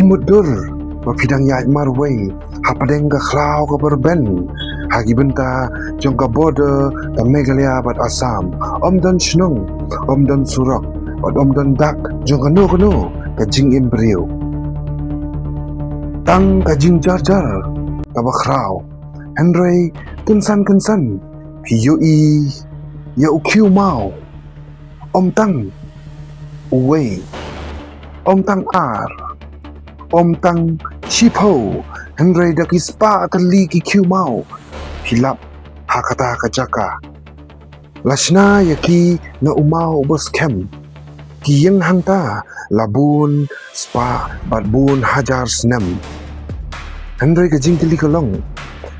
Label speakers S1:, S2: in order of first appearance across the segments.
S1: Kimudur mapidang yai marway hapadeng ka klau ka berben hagi benta jong ka border ka Meghalaya bat Assam omdan shnung omdan surak bat omdan dak jong kano ka jing imbriu tang ka jing jar ka bakrau Henry kensan piyoi ya ukiu mau om tang uwei om tang ar om tang shipo Henry daki spa atali ki kiu mau hilap hakata kajaka lashna yaki na umau bos kem ki yang hangta labun spa batbun hajar snem Henry kajing tili kolong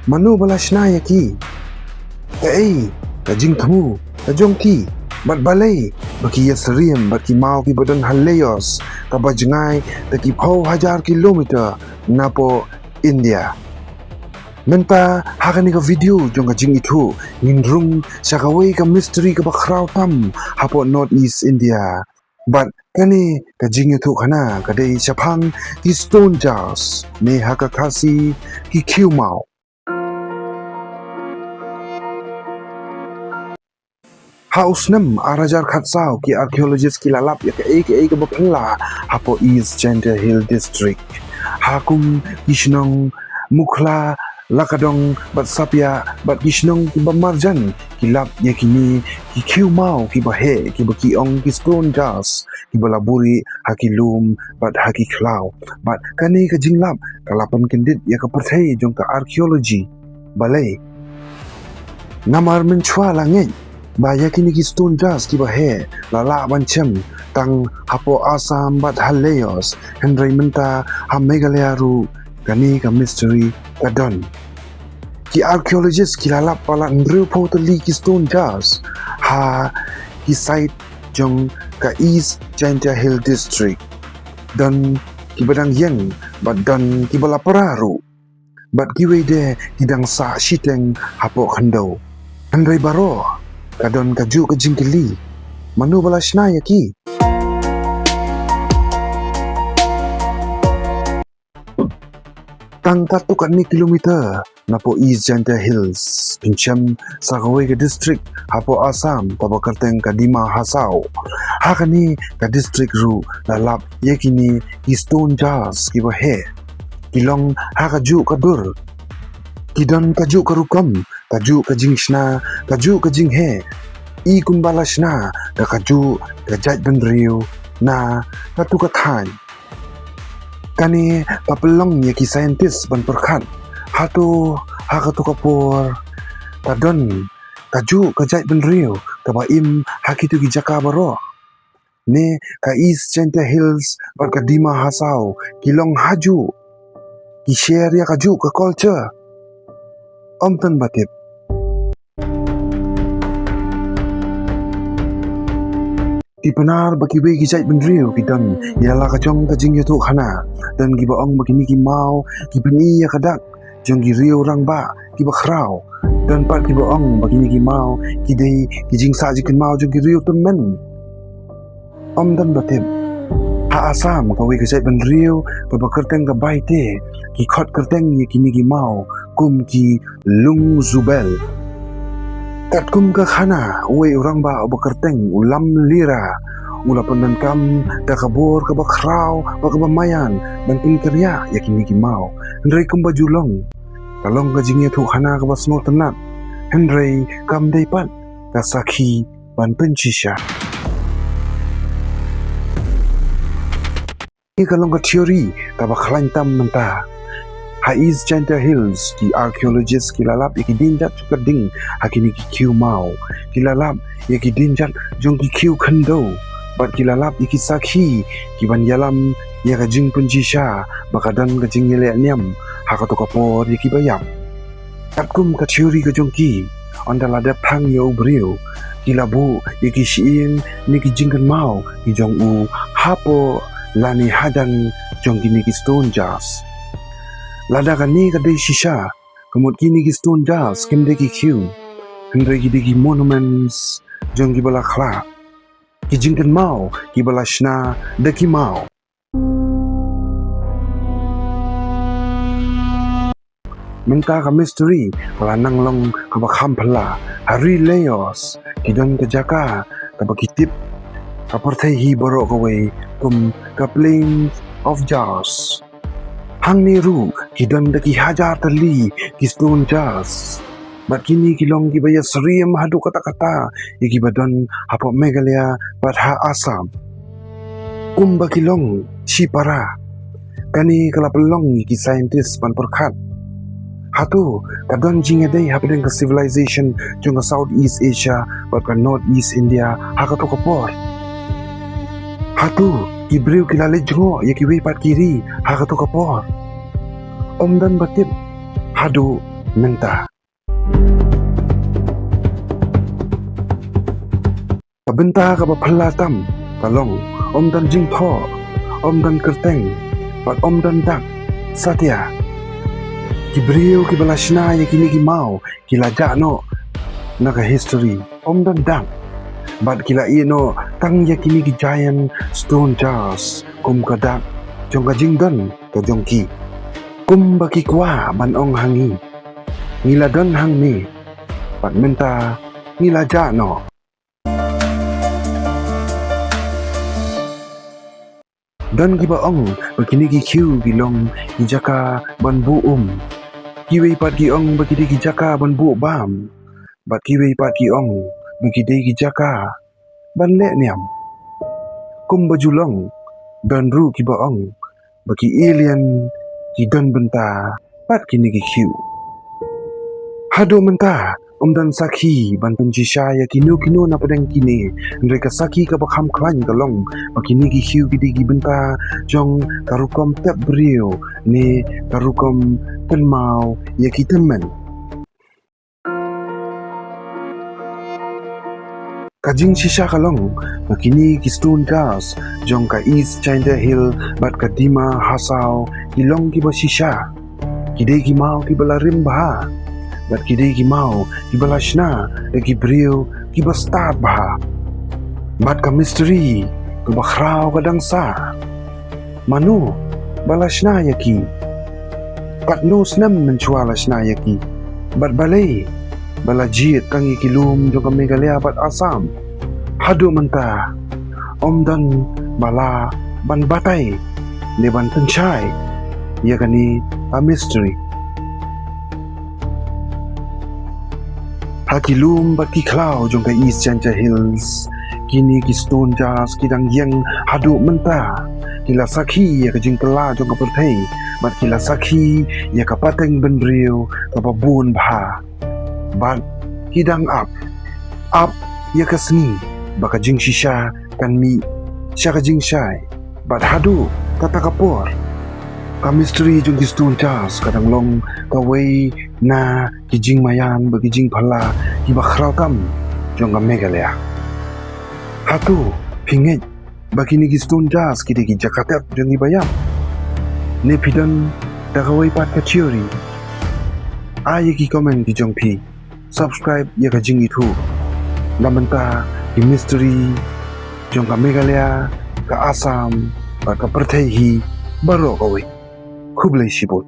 S1: manu balashna yaki kajing tamu kajong ki bat balai baki yasriem baki mau ki badan halayos kabajengai taki pau hajar kilometer napo India menta hakani ka video jong kajing itu nginrung sakawai ka mystery ka bakrau tam hapo North East India but kani kajing itu kana kadai sapang ki stone jars ne hakakasi ki kiu mau Haus nem arajar khatsau ki archaeologist ki lalap ya ke bapla hapo East Gender Hill District hakum kishnong mukhla lakadong bat sapya bat kishnong ki bamarjan kilap ya kini ki kiu mau ki bahe ki baki ong ki stone jars ki balaburi hakilum bat haki klau bat kani ka jinglap kalapan kendit ya ka perthai jong ka archaeology balai ngamar menchwa langit Baya kini ki stone jars ki bahe lala bancem tang hapo Assam bat halayos Henry menta ha Meghalaya ru kani ka mystery kadon ki archaeologist ki lalap pala ndru po tali ki stone jars ha ki site jong ka East Gender Hill District dan ki badang yang bat dan ki balapara ru bat ki wede ki dang sa shiteng hapo khandau Henry baro kadon kaju ke jingkili manu balashna yaki tang katu ni kilometer napo East Gender Hills pinchem sakawai ke district hapo Assam tabakarteng kadima hasau hakani ka district ru lalap yakini ki stone jars ki bahe kilong hakaju kadur kidon kaju karukam kaju kajing shna kaju kajing he I kumbalashna da kaju kajat benriu na katu kathan kani papelong ya ki scientist ban perkhat hatu hakatu kapur kadon kaju kajat benriu kabaim hakitu ki jaka baro ne ka East Gender Hills bar kadima hasau kilong haju ki share ya kaju ka culture omtan batip Di benar bagi we gijai benriu kidan ialah kacong kajing itu khana dan gibaong begini ki mau ki beni ya kadak jong gi riu rang ba ki bakrau dan pat gibaong begini ki mau ki dei kijing sa jikin mau jong gi riu temen om dan batim ha Assam ka we gijai benriu babakerteng ka baite ki khot kerteng ye kini ki mau kum ki lung zubel kat kum ka khana we orang ba bakerteng ulam lira ula pendankam da kabor ka bakrau ba ka bamayan ban pin kerya yakini ki mau Henry kum bajulong kalong ka jingya thu khana ka basno tenat Henry kam dei pat ka sakhi ban penchisha ni kalong ka theory ka bakhlan tam menta ha East Gender Hills ki archaeologist ki lalap ki dinjat kading hakini ki kiu mau ki lalap ki dinjat jong ki kiu khando bat ki lalap ki sakhi ki ban yalam ya ka jing punjisha bakadan ka jing yele nyam ha ka to kapor ki bayam tatkum ka theory ka jong ki ondala da phang yo briu ki labu ki shiin ni ki jingkan mau ki jong u hapo lani hadan jong ki stone jars lada kani kadai shisha kemut kini ki stone jars kemde ki kiu Henry ki monuments jong ki bala khla ki jingkan mau ki bala shna de ki mau Menta ka mystery pala nanglong kabakam pala hari leos kidon ka jaka kabakitip kaportehi baro kaway ka plains of jars. Hang niru kidon daki hajar tali kistun jars. Bat kini kilong gibaya seriam hadu kata-kata ikibadon hapo megalia bat ha asam. Bakilong si para kani kalapelong iki scientist pan perkat. Hatu kadon jingadai hapedeng ke civilization jong ke Southeast Asia bat ke Northeast India hakato kapor. Hatu ibriu kilale jongo ya kiwi pat kiri hakato kapor. Dan batip hadu menta. Kabenta ka palatam kalong dan jingtho dan kerteng pat dan dak satya kibriu kibalashna ya kini kimau kilaja no naka history dan dak bat kila ino tang ya kini ki giant stone jars kadak jong ka jingdon ka jongki baki kwa banong hangi ngiladon hang ni pat menta ngilaja no. Dan gibaong begini gikiu gilong gijaka ban buum kiwei pat giong begini gijaka ban bu bam bat kiwei pat giong begini gijaka ban le niam bajulong dan ru gibaong bagi alien gidon benta pat kini gikiu hado menta dan saki ban penjisha ya kinu na padang kini mereka saki ka bakham klan galong bakini gi hiu gidi gi benta jong karukom tap brio ne karukom tenmau ya kitemen kajing shisha kalong bakini ki stone gas jong ka East China Hill bat ka Dima Hasau kilong ki ba shisha kide ki mau ki balarim bah bat kide ki mau ki balashna ki brio ki bastad bah bat ka mystery ka bakraw ka dangsa manu balashna yaki pat no snam menchualashna yaki bat balay balajit kang ikilum jong ka Meghalaya bat Assam hadu menta dan bala ban batay ne ban tenchai yakani a mystery hakilum bat ki klau jong ka East China Hills kini ki stone jars kidang yang hadu menta kila sakhi ya ka jingkala jong ka perthai bat kila sakhi ya ka pateng benriu ka babun bha bat kidang up ya ka sni baka jing shisha kan mi sya ka jing shai bat hadu kata kapor ka mystery jong ki stone jars kadang long ka wei na kijing mayan bagijing phala ki bakhraw kam jong ka Meghalaya hatu pinget bagini ki stone jars ki ki Jakarta jong ibayam ne pidan dagawai pat ka theory aye ki comment ki jong pi subscribe ya ka jing itu lamenta ki mystery jong ka Meghalaya ka Assam ka perthai hi baro kawai khublai shibot